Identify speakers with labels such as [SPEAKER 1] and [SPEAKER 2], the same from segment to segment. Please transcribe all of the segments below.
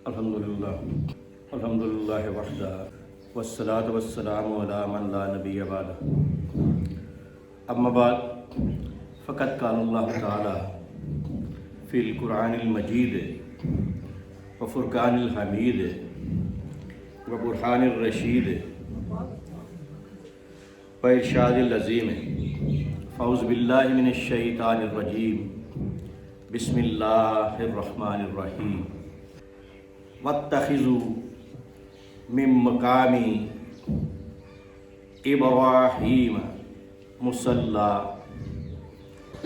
[SPEAKER 1] الحمدللہ وحدہ والصلاة والسلام علی من لا نبی بعدہ اما بعد فقد قال اللہ تعالی فی القرآن المجید وفرقان الحمید وبرہان الرشید وارشاد العظیم فاعوذ باللہ من الشیطان الرجیم بسم اللہ الرحمن الرحیم واتخذوا من مقام ابراہیم مصلی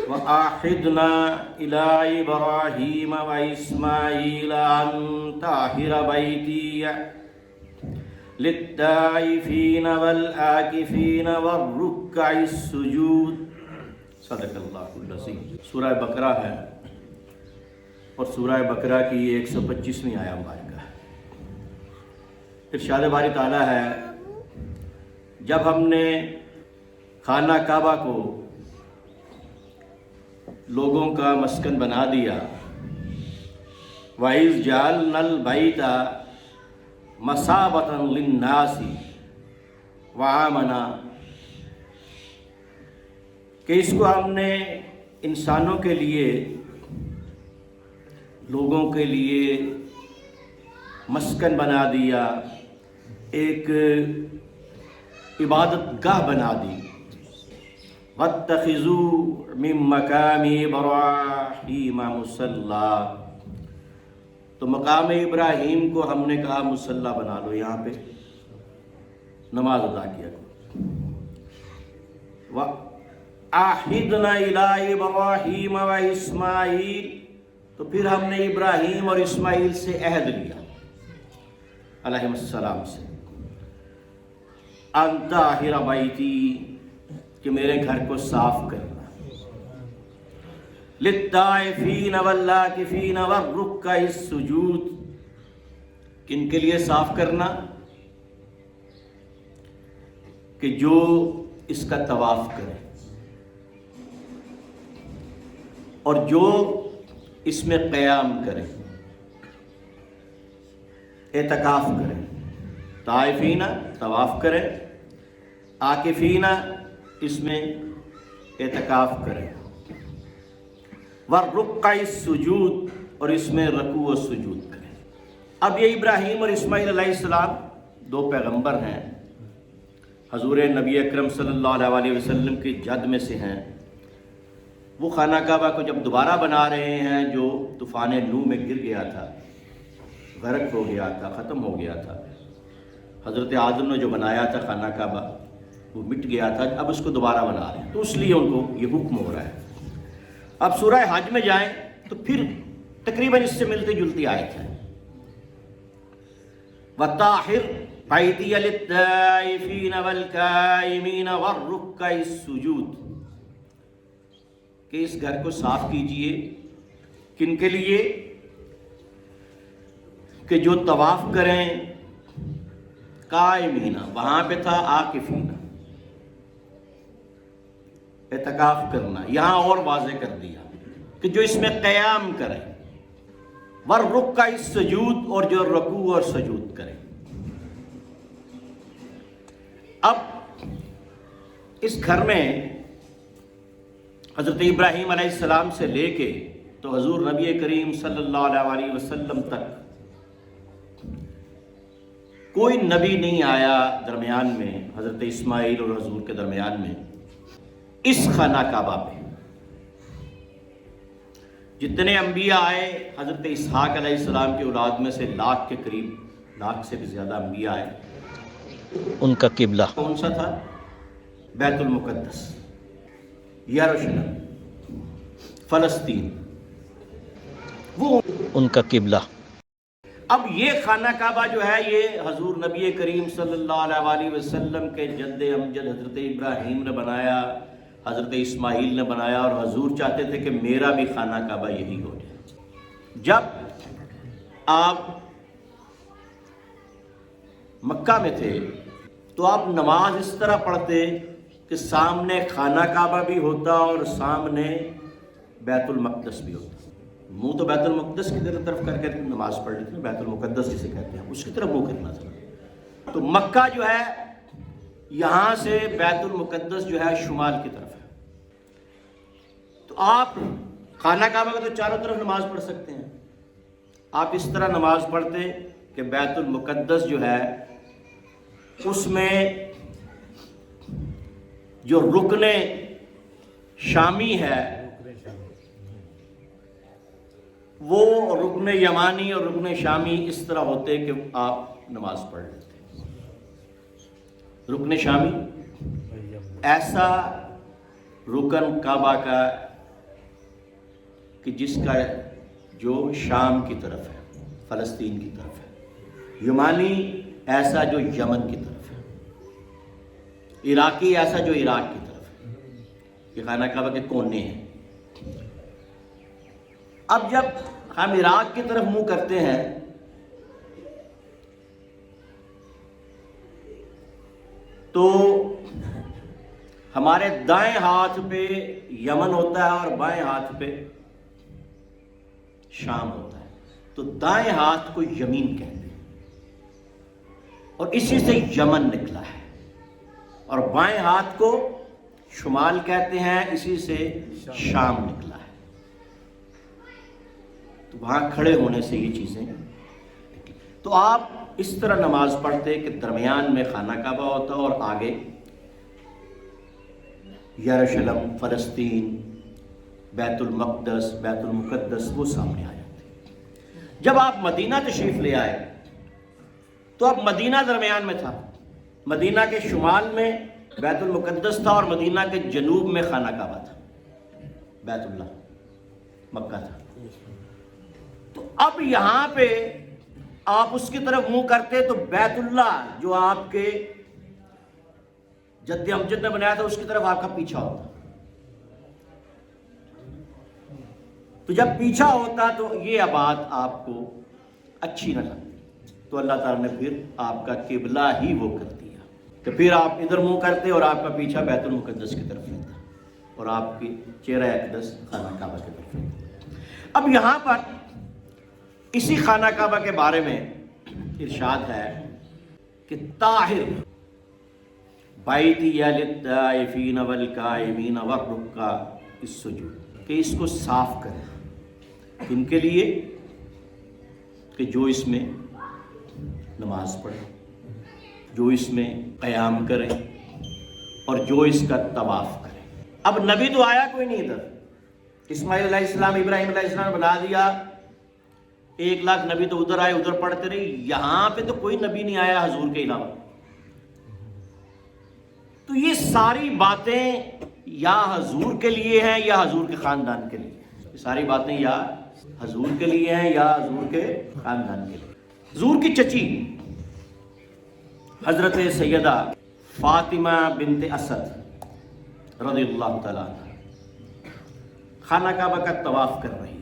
[SPEAKER 1] وعہدنا الی ابراہیم واسماعیل ان طہر بیتی للطائفین والعاکفین والرکع السجود۔ صدق اللہ العظیم۔ سورہ بقرہ ہے اور سورہ بقرہ کی 125ویں آیہ مبارکہ ہے۔ ارشاد باری تعالیٰ ہے، جب ہم نے خانہ کعبہ کو لوگوں کا مسکن بنا دیا، وَإِذْ جَعَلْنَا الْبَيْتَ مَثَابَةً لِلنَّاسِ وَآمَنًا، کہ اس کو ہم نے انسانوں کے لیے، لوگوں کے لیے مسکن بنا دیا، ایک عبادت گاہ بنا دی۔ وَاتَّخِذُوا مِن مَّقَامِ إِبْرَاهِيمَ مُصَلًّى، تو مقام ابراہیم کو ہم نے کہا مصلی بنا لو، یہاں پہ نماز ادا کیا کرو۔ وَعَہِدْنَا إِلَىٰ إِبْرَاهِيمَ وَإِسْمَاعِيلَ، تو پھر ہم نے ابراہیم اور اسماعیل سے عہد لیا علیہ السلام سے، ان طاہر بیتی، کہ میرے گھر کو صاف کرنا، للطائفین والعاکفین والرکع السجود، کن کے لیے صاف کرنا؟ کہ جو اس کا طواف کرے اور جو اس میں قیام کرے، اعتکاف کرے۔ طائفین طواف کرے، عاکفین اس میں اعتکاف کرے، والرکع السجود، اور اس میں رکوع و سجود کرے۔ اب یہ ابراہیم اور اسماعیل علیہ السلام دو پیغمبر ہیں، حضور نبی اکرم صلی اللہ علیہ وسلم کی جد میں سے ہیں۔ وہ خانہ کعبہ کو جب دوبارہ بنا رہے ہیں، جو طوفان نوح میں گر گیا تھا، غرق ہو گیا تھا، ختم ہو گیا تھا، حضرت آدم نے جو بنایا تھا خانہ کعبہ وہ مٹ گیا تھا، اب اس کو دوبارہ بنا رہے ہیں، تو اس لیے ان کو یہ حکم ہو رہا ہے۔ اب سورہ حج میں جائیں تو پھر تقریباً اس سے ملتی جلتی آیت ہے، وَطَاہِرْ بَيْتِیَ لِلطَّائِفِینَ وَالْقَائِمِینَ وَالرُّکَّعِ السُّجُودِ، کہ اس گھر کو صاف کیجئے، کن کے لیے؟ کہ جو طواف کریں، قائمین وہاں پہ تھا، عاکفین اعتکاف کرنا، یہاں اور واضح کر دیا کہ جو اس میں قیام کریں، والرکع السجود، اور جو رکوع اور سجود کریں۔ اب اس گھر میں حضرت ابراہیم علیہ السلام سے لے کے تو حضور نبی کریم صلی اللہ علیہ وسلم تک کوئی نبی نہیں آیا درمیان میں، حضرت اسماعیل اور حضور کے درمیان میں، اس خانہ کعبہ پہ۔ جتنے انبیاء آئے، حضرت اسحاق علیہ السلام کی اولاد میں سے 1,00,000 کے قریب، 1,00,000 سے بھی زیادہ انبیاء آئے، ان کا قبلہ کون سا تھا؟ بیت المقدس، یروشلم، فلسطین، وہ ان کا قبلہ۔ اب یہ خانہ کعبہ جو ہے، یہ حضور نبی کریم صلی اللہ علیہ وسلم کے جد امجد حضرت ابراہیم نے بنایا، حضرت اسماعیل نے بنایا، اور حضور چاہتے تھے کہ میرا بھی خانہ کعبہ یہی ہو جائے۔ جب آپ مکہ میں تھے تو آپ نماز اس طرح پڑھتے کہ سامنے خانہ کعبہ بھی ہوتا اور سامنے بیت المقدس بھی ہوتا۔ منہ تو بیت المقدس کی طرف کر کے نماز پڑھ لیتے ہیں، بیت المقدس جسے کہتے ہیں، اس کی طرف منہ کرنا تھا۔ تو مکہ جو ہے یہاں سے بیت المقدس جو ہے شمال کی طرف ہے، تو آپ خانہ کعبہ کا تو چاروں طرف نماز پڑھ سکتے ہیں، آپ اس طرح نماز پڑھتے کہ بیت المقدس جو ہے اس میں جو رکن شامی ہے وہ رکن یمانی اور رکن شامی اس طرح ہوتے کہ آپ نماز پڑھ لیتے۔ رکن شامی ایسا رکن کعبہ کا کہ جس کا جو شام کی طرف ہے، فلسطین کی طرف ہے، یمانی ایسا جو یمن کی طرف ہے، عراقی ایسا جو عراق کی طرف ہے۔ یہ خانہ کعبہ کے کونے ہیں۔ اب جب ہم عراق کی طرف منہ کرتے ہیں تو ہمارے دائیں ہاتھ پہ یمن ہوتا ہے اور بائیں ہاتھ پہ شام ہوتا ہے، تو دائیں ہاتھ کو یمین کہتے ہیں اور اسی سے یمن نکلا ہے، اور بائیں ہاتھ کو شمال کہتے ہیں، اسی سے شام نکلا ہے۔ تو وہاں کھڑے ہونے سے یہ چیزیں، تو آپ اس طرح نماز پڑھتے کہ درمیان میں خانہ کعبہ ہوتا اور آگے یروشلم، فلسطین، بیت المقدس، بیت المقدس وہ سامنے آ جاتے۔ جب آپ مدینہ تشریف لے آئے تو اب مدینہ درمیان میں تھا، مدینہ کے شمال میں بیت المقدس تھا اور مدینہ کے جنوب میں خانہ کعبہ تھا، بیت اللہ مکہ تھا۔ تو اب یہاں پہ آپ اس کی طرف منہ کرتے تو بیت اللہ جو آپ کے جد امجد نے بنایا تھا اس کی طرف آپ کا پیچھا ہوتا، تو جب پیچھا ہوتا تو یہ بات آپ کو اچھی نہ لگتی، تو اللہ تعالیٰ نے پھر آپ کا قبلہ ہی وہ کر دیا کہ پھر آپ ادھر منہ کرتے اور آپ کا پیچھا بیت المقدس کی طرف رہتا اور آپ کی چہرہ اقدس خانہ کعبہ کی طرف رہتا۔ اب یہاں پر اسی خانہ کعبہ کے بارے میں ارشاد ہے کہ طاہر بیتی للطائفین والقائمین والرکع السجود، کہ اس کو صاف کریں، ان کے لیے کہ جو اس میں نماز پڑھے، جو اس میں قیام کرے اور جو اس کا طواف کرے۔ اب نبی تو آیا کوئی نہیں ادھر، اسماعیل علیہ السلام، ابراہیم علیہ السلام بنا دیا، 1,00,000 نبی تو ادھر آئے ادھر پڑھتے رہے، یہاں پہ تو کوئی نبی نہیں آیا حضور کے علاوہ۔ تو یہ ساری باتیں یا حضور کے لیے ہیں یا حضور کے خاندان کے لیے، یہ ساری باتیں یا حضور کے لیے ہیں یا حضور کے خاندان کے لیے۔ حضور کی چچی حضرت سیدہ فاطمہ بنت اسد رضی اللہ تعالیٰ عنہ خانہ کعبہ کا طواف کر رہی ہے۔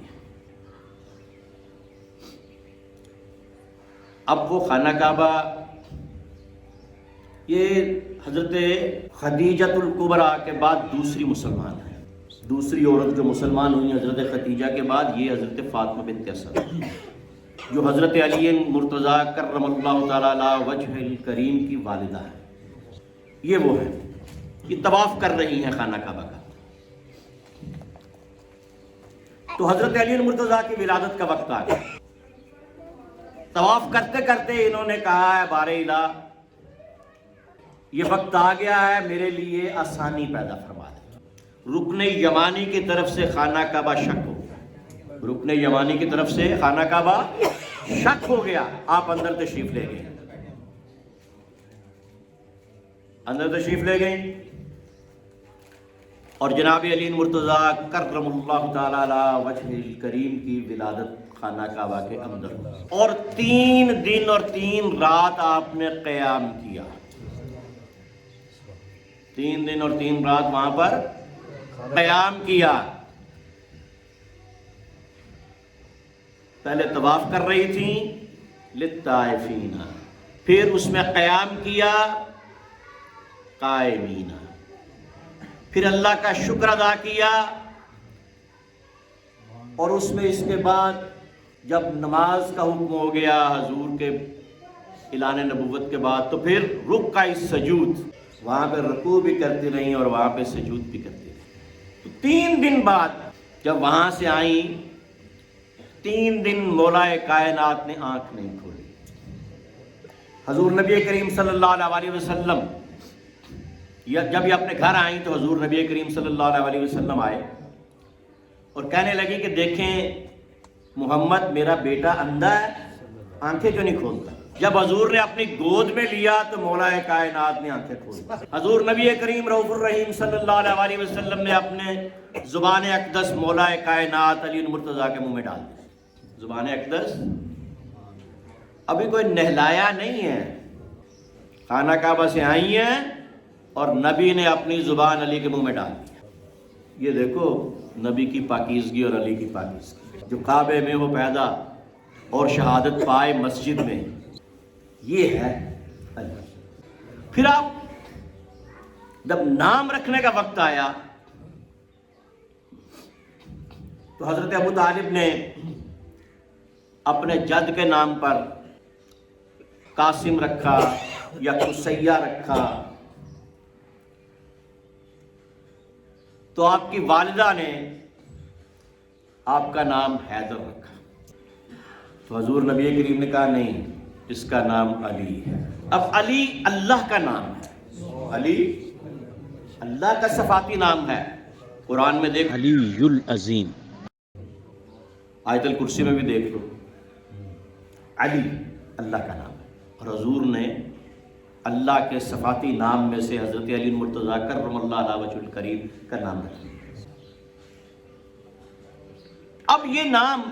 [SPEAKER 1] اب وہ خانہ کعبہ یہ حضرت خدیجۃ الکبریٰ کے بعد دوسری مسلمان ہے، دوسری عورت جو مسلمان ہوئی حضرت خدیجہ کے بعد یہ حضرت فاطمہ بنت اسد، جو حضرت علی مرتضیٰ کرم اللہ تعالیٰ علیہ وجہ الکریم کی والدہ ہے۔ یہ وہ ہے، یہ طواف کر رہی ہیں خانہ کعبہ کا۔ تو حضرت علی مرتضیٰ کی ولادت کا وقت آ گیا، طواف کرتے کرتے انہوں نے کہا ہے بار الہ یہ وقت آ گیا ہے، میرے لیے آسانی پیدا فرما دے۔ رکن یمانی کی طرف سے خانہ کعبہ شک ہو گیا، رکن یمانی کی طرف سے خانہ کعبہ شک ہو گیا، آپ اندر تشریف لے گئے، اندر تشریف لے گئے اور جناب علی مرتضیٰ کرم اللہ تعالیٰ علیہ وجہ الکریم کی ولادت خانہ کعبہ کے اندر، اور 3 دن اور 3 رات آپ نے قیام کیا، 3 دن اور 3 رات وہاں پر قیام کیا۔ پہلے طواف کر رہی تھیں للطائفین، پھر اس میں قیام کیا قائمین، پھر اللہ کا شکر ادا کیا اور اس میں اس کے بعد جب نماز کا حکم ہو گیا حضور کے اعلان نبوت کے بعد، تو پھر رکع السجود، وہاں پہ رکوع بھی کرتی رہیں اور وہاں پہ سجود بھی کرتی رہیں۔ تو 3 دن بعد جب وہاں سے آئیں، 3 دن مولا کائنات نے آنکھ نہیں کھولی۔ حضور نبی کریم صلی اللہ علیہ وسلم جب یہ اپنے گھر آئیں تو حضور نبی کریم صلی اللہ علیہ وسلم آئے اور کہنے لگی کہ دیکھیں محمد میرا بیٹا اندھا ہے، آنکھیں کیوں نہیں کھولتا؟ جب حضور نے اپنی گود میں لیا تو مولا کائنات نے آنکھیں کھولی۔ حضور نبی کریم رؤوف الرحیم صلی اللہ علیہ وسلم نے اپنے زبان اقدس مولا کائنات علی المرتضیٰ کے منہ میں ڈال دی۔ زبان اقدس ابھی کوئی نہلایا نہیں ہے، خانہ کعبہ سے آئی ہیں اور نبی نے اپنی زبان علی کے منہ میں ڈال دی۔ یہ دیکھو نبی کی پاکیزگی اور علی کی پاکیزگی، جو کعبے میں وہ پیدا اور شہادت پائے مسجد میں، یہ ہے علی۔ پھر آپ جب نام رکھنے کا وقت آیا تو حضرت ابو طالب نے اپنے جد کے نام پر قاسم رکھا یا قصیہ رکھا، تو آپ کی والدہ نے آپ کا نام حیدر رکھا۔ تو حضور نبی کریم نے کہا نہیں، اس کا نام علی ہے۔ اب علی اللہ کا نام ہے، علی اللہ کا صفاتی نام ہے۔ قرآن میں دیکھ
[SPEAKER 2] علی العظیم،
[SPEAKER 1] آیت الکرسی میں بھی دیکھ لو، علی اللہ کا نام ہے۔ اور حضور نے اللہ کے صفاتی نام میں سے حضرت علی المرتضیٰ کرم اللہ علیہ وجہ الکریم کا نام رکھا۔ اب یہ نام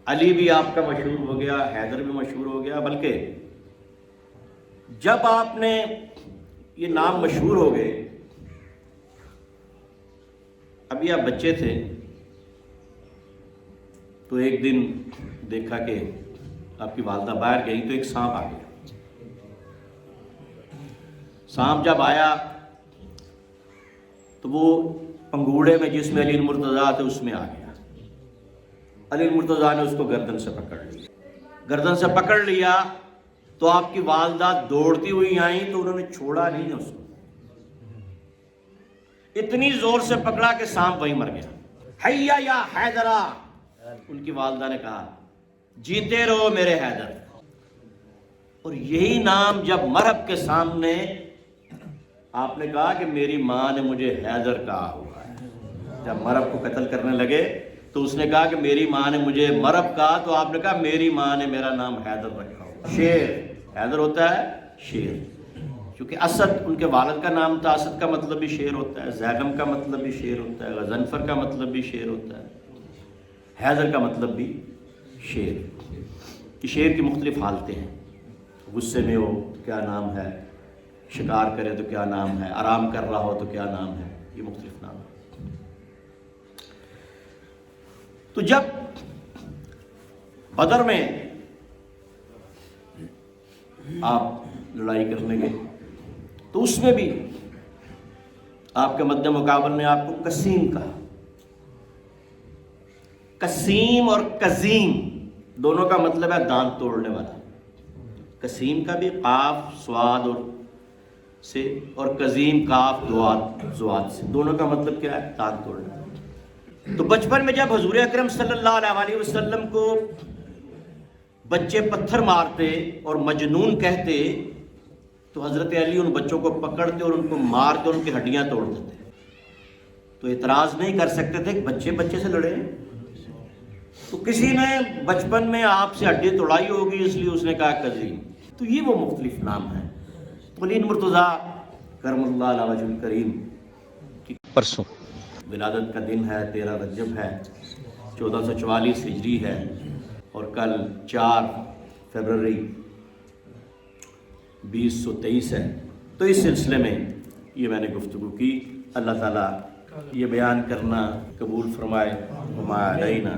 [SPEAKER 1] علی بھی آپ کا مشہور ہو گیا، حیدر بھی مشہور ہو گیا، بلکہ جب آپ نے یہ نام مشہور ہو گئے، ابھی آپ بچے تھے تو ایک دن دیکھا کہ آپ کی والدہ باہر گئی تو ایک سانپ آ گیا۔ سانپ جب آیا تو وہ پنگوڑے میں جس میں علی المرتضیٰ تھے اس میں آ گیا۔ علی المرتضیٰ نے اس کو گردن سے پکڑ لیا۔ گردن سے پکڑ لیا تو آپ کی والدہ دوڑتی ہوئی آئیں تو انہوں نے چھوڑا نہیں اس کو، اتنی زور سے پکڑا کہ سانپ وہیں مر گیا۔ حیا یا حیدرہ، ان کی والدہ نے کہا جیتے رہو میرے حیدر۔ اور یہی نام جب مرحب کے سامنے آپ نے کہا کہ میری ماں نے مجھے حیدر کہا ہوا ہے، جب مرحب کو قتل کرنے لگے تو اس نے کہا کہ میری ماں نے مجھے مرحب کہا، تو آپ نے کہا میری ماں نے میرا نام حیدر رکھا ہوا۔ شیر، حیدر ہوتا ہے شیر، کیونکہ اسد ان کے والد کا نام تھا، اسد کا مطلب بھی شیر ہوتا ہے، زیغم کا مطلب بھی شیر ہوتا ہے، غضنفر کا مطلب بھی شیر ہوتا ہے، حیدر کا مطلب بھی شیر۔ کہ شیر کی مختلف حالتیں ہیں، غصے میں ہو تو کیا نام ہے، شکار کرے تو کیا نام ہے، آرام کر رہا ہو تو کیا نام ہے، یہ مختلف نام ہے۔ تو جب بدر میں آپ لڑائی کرنے گئے تو اس میں بھی آپ کے مد مقابل نے آپ کو قسیم کہا۔ قسیم اور قزیم دونوں کا مطلب ہے دانت توڑنے والا۔ قسیم کا بھی قاف سواد اور سے، اور قزیم کاف زواد سے، دونوں کا مطلب کیا ہے؟ دانت توڑنے والا۔ تو بچپن میں جب حضور اکرم صلی اللہ علیہ وسلم کو بچے پتھر مارتے اور مجنون کہتے تو حضرت علی ان بچوں کو پکڑتے اور ان کو مارتے اور ان کی ہڈیاں توڑ دیتے۔ تو اعتراض نہیں کر سکتے تھے کہ بچے بچے سے لڑے۔ تو کسی نے بچپن میں آپ سے ہڈی توڑائی ہوگی اس لیے اس نے کہا قزیم۔ تو یہ وہ مختلف نام ہیں۔ علی المرتضیٰ کرم اللہ علیہ وجہ الکریم کی
[SPEAKER 2] پرسوں
[SPEAKER 1] ولادت کا دن ہے، 13 رجب ہے، 1444 ہجری ہے، اور کل 4 فروری 2023 ہے۔ تو اس سلسلے میں یہ میں نے گفتگو کی۔ اللہ تعالیٰ یہ بیان کرنا قبول فرمائے۔ وما علینا